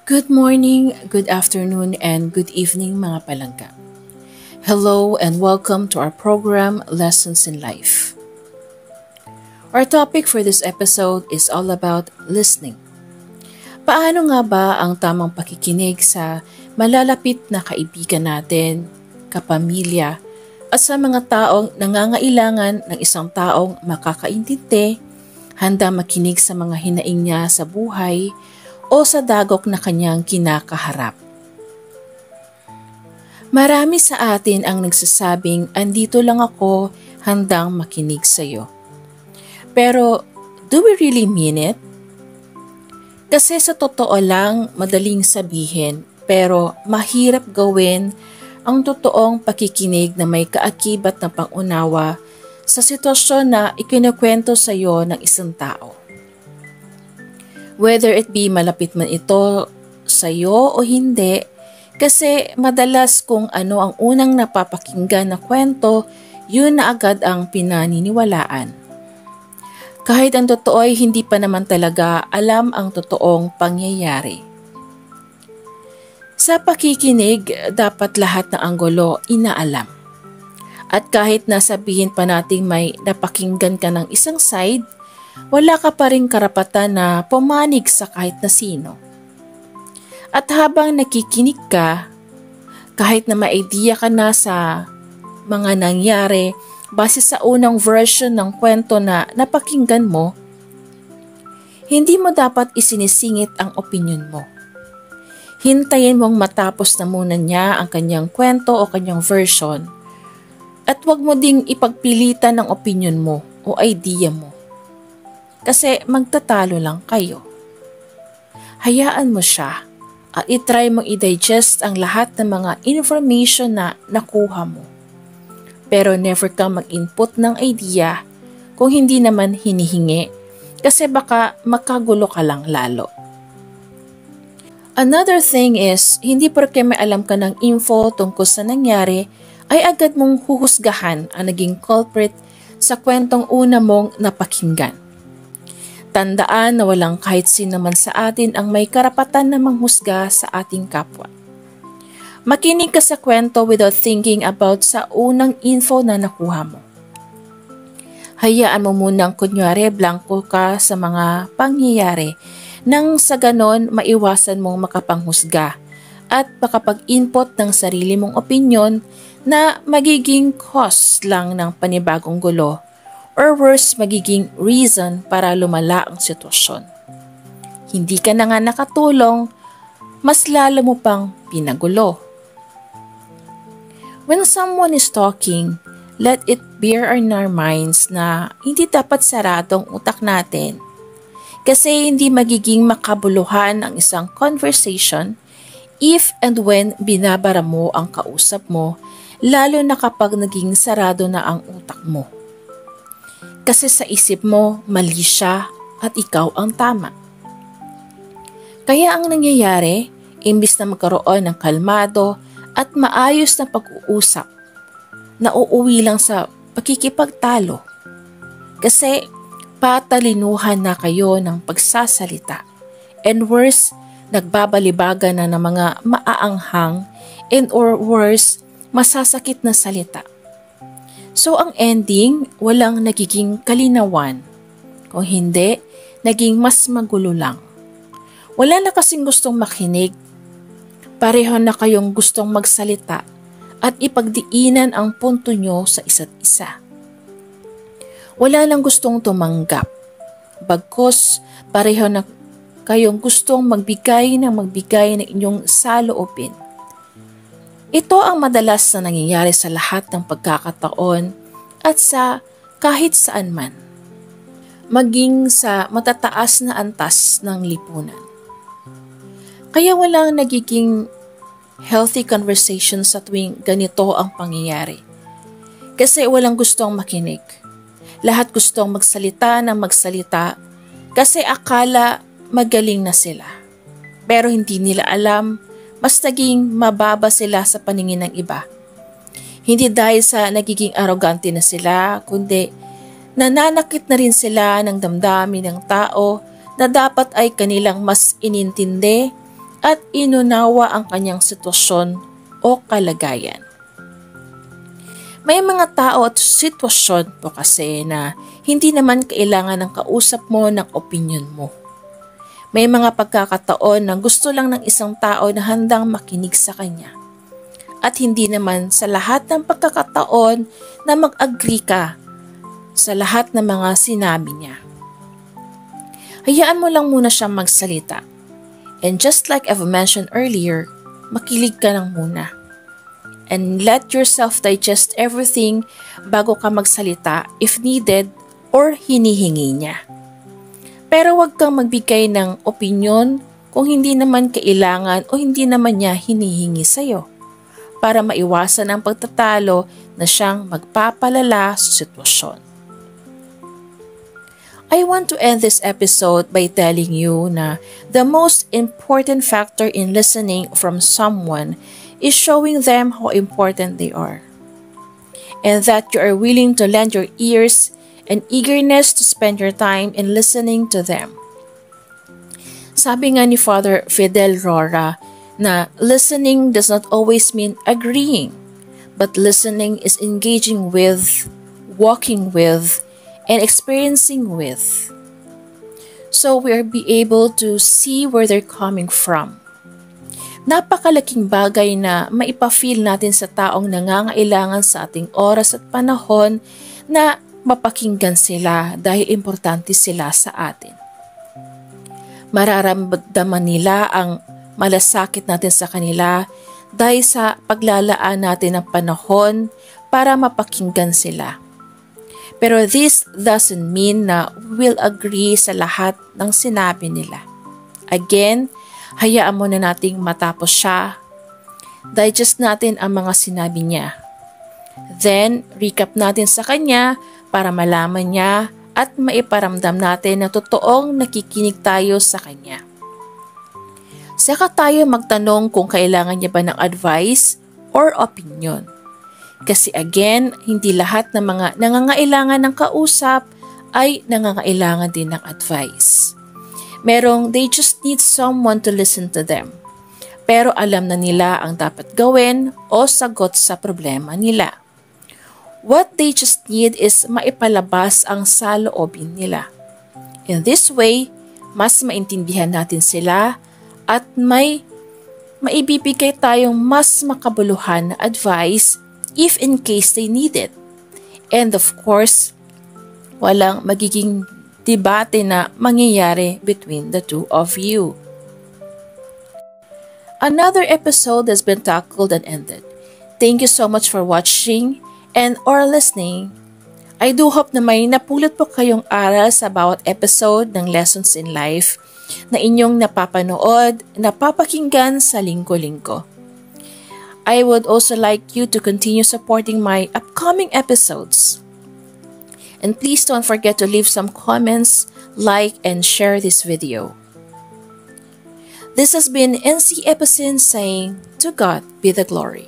Good morning, good afternoon, and good evening mga palangga. Hello and welcome to our program Lessons in Life. Our topic for this episode is all about listening. Paano nga ba ang tamang pakikinig sa malalapit na kaibigan natin, kapamilya, at sa mga taong nangangailangan ng isang taong makakaintindi, handa makinig sa mga hinaing niya sa buhay, o sa dagok na kanyang kinakaharap. Marami sa atin ang nagsasabing, andito lang ako, handang makinig sa iyo. Pero, do we really mean it? Kasi sa totoo lang, madaling sabihin, pero mahirap gawin ang totoong pakikinig na may kaakibat na pangunawa sa sitwasyon na ikinukwento sa iyo ng isang tao. Whether it be malapit man ito sa iyo o hindi, kasi madalas kung ano ang unang napapakinggan na kwento, yun na agad ang pinaniniwalaan. Kahit ang totoo ay hindi pa naman talaga alam ang totoong pangyayari. Sa pakikinig, dapat lahat ng anggulo inaalam. At kahit nasabihin pa nating may napakinggan ka ng isang side, wala ka pa ring karapatan na pumanig sa kahit na sino. At habang nakikinig ka, kahit na may idea ka na sa mga nangyari base sa unang version ng kwento na napakinggan mo, hindi mo dapat isinisingit ang opinyon mo. Hintayin mong matapos na muna niya ang kanyang kwento o kanyang version at huwag mo ding ipagpilitan ang opinyon mo o idea mo. Kasi magtatalo lang kayo. Hayaan mo siya at itry mong i-digest ang lahat ng mga information na nakuha mo. Pero never kang mag-input ng idea kung hindi naman hinihingi kasi baka makagulo ka lang lalo. Another thing is, hindi porke may alam ka ng info tungkol sa nangyari ay agad mong huhusgahan ang naging culprit sa kwentong una mong napakinggan. Tandaan na walang kahit sino man sa atin ang may karapatan na manghusga sa ating kapwa. Makinig ka sa kwento without thinking about sa unang info na nakuha mo. Hayaan mo munang kunyari blanco ka sa mga pangyayari nang sa ganon maiwasan mong makapanghusga at makapag-input ng sarili mong opinyon na magiging cause lang ng panibagong gulo or worse, magiging reason para lumala ang sitwasyon. Hindi ka na nga nakatulong, mas lalo mo pang pinagulo. When someone is talking, let it bear in our minds na hindi dapat saradong utak natin kasi hindi magiging makabuluhan ang isang conversation if and when binabara mo ang kausap mo, lalo na kapag naging sarado na ang utak mo. Kasi sa isip mo, mali siya at ikaw ang tama. Kaya ang nangyayari, imbis na magkaroon ng kalmado at maayos na pag-uusap, nauuwi lang sa pakikipagtalo. Kasi patalinuhan na kayo ng pagsasalita. And worse, nagbabalibagan na ng mga maaanghang and or worse, masasakit na salita. So ang ending, walang nagiging kalinawan. Kung hindi, naging mas magulo lang. Wala na kasing gustong makinig. Pareho na kayong gustong magsalita at ipagdiinan ang punto nyo sa isa't isa. Wala nang gustong tumanggap. Bagkus, pareho na kayong gustong magbigay ng inyong saloobin. Ito ang madalas na nangyayari sa lahat ng pagkakataon at sa kahit saan man. Maging sa matataas na antas ng lipunan. Kaya walang nagiging healthy conversation sa tuwing ganito ang pangyayari. Kasi walang gustong makinig. Lahat gustong magsalita ng magsalita kasi akala magaling na sila. Pero hindi nila alam, mas naging mababa sila sa paningin ng iba. Hindi dahil sa nagiging arrogante na sila, kundi nananakit na rin sila ng damdamin ng tao na dapat ay kanilang mas inintindi at inunawa ang kanyang sitwasyon o kalagayan. May mga tao at sitwasyon po kasi na hindi naman kailangan ng kausap mo ng opinion mo. May mga pagkakataon na gusto lang ng isang tao na handang makinig sa kanya. At hindi naman sa lahat ng pagkakataon na mag-agree ka sa lahat ng mga sinabi niya. Hayaan mo lang muna siyang magsalita. And just like I've mentioned earlier, makinig ka lang muna. And let yourself digest everything bago ka magsalita if needed or hinihingi niya. Pero huwag kang magbigay ng opinyon kung hindi naman kailangan o hindi naman niya hinihingi sa'yo para maiwasan ang pagtatalo na siyang magpapalala sa sitwasyon. I want to end this episode by telling you na the most important factor in listening from someone is showing them how important they are, and that you are willing to lend your ears and eagerness to spend your time in listening to them. Sabi nga ni Father Fidel Rora na listening does not always mean agreeing, but listening is engaging with, walking with, and experiencing with. So we'll be able to see where they're coming from. Napakalaking bagay na maipafeel natin sa taong nangangailangan sa ating oras at panahon na mapakinggan sila dahil importante sila sa atin. Mararamdaman nila ang malasakit natin sa kanila dahil sa paglalaan natin ng panahon para mapakinggan sila. Pero this doesn't mean na we'll agree sa lahat ng sinabi nila. Again, hayaan muna nating matapos siya. Digest natin ang mga sinabi niya. Then, recap natin sa kanya para malaman niya at maiparamdam natin na totoong nakikinig tayo sa kanya. Saka tayo magtanong kung kailangan niya ba ng advice or opinion. Kasi again, hindi lahat ng mga nangangailangan ng kausap ay nangangailangan din ng advice. They just need someone to listen to them. Pero alam na nila ang dapat gawin o sagot sa problema nila. What they just need is maipalabas ang saloobin nila. In this way, mas maintindihan natin sila at maibibigay tayong mas makabuluhan na advice if in case they need it. And of course, walang magiging debate na mangyayari between the two of you. Another episode has been tackled and ended. Thank you so much for watching and or listening. I do hope na may napulot po kayong aral sa bawat episode ng Lessons in Life na inyong napapanood, napapakinggan sa linggo-linggo. I would also like you to continue supporting my upcoming episodes. And please don't forget to leave some comments, like, and share this video. This has been NC Epicene saying, to God be the glory.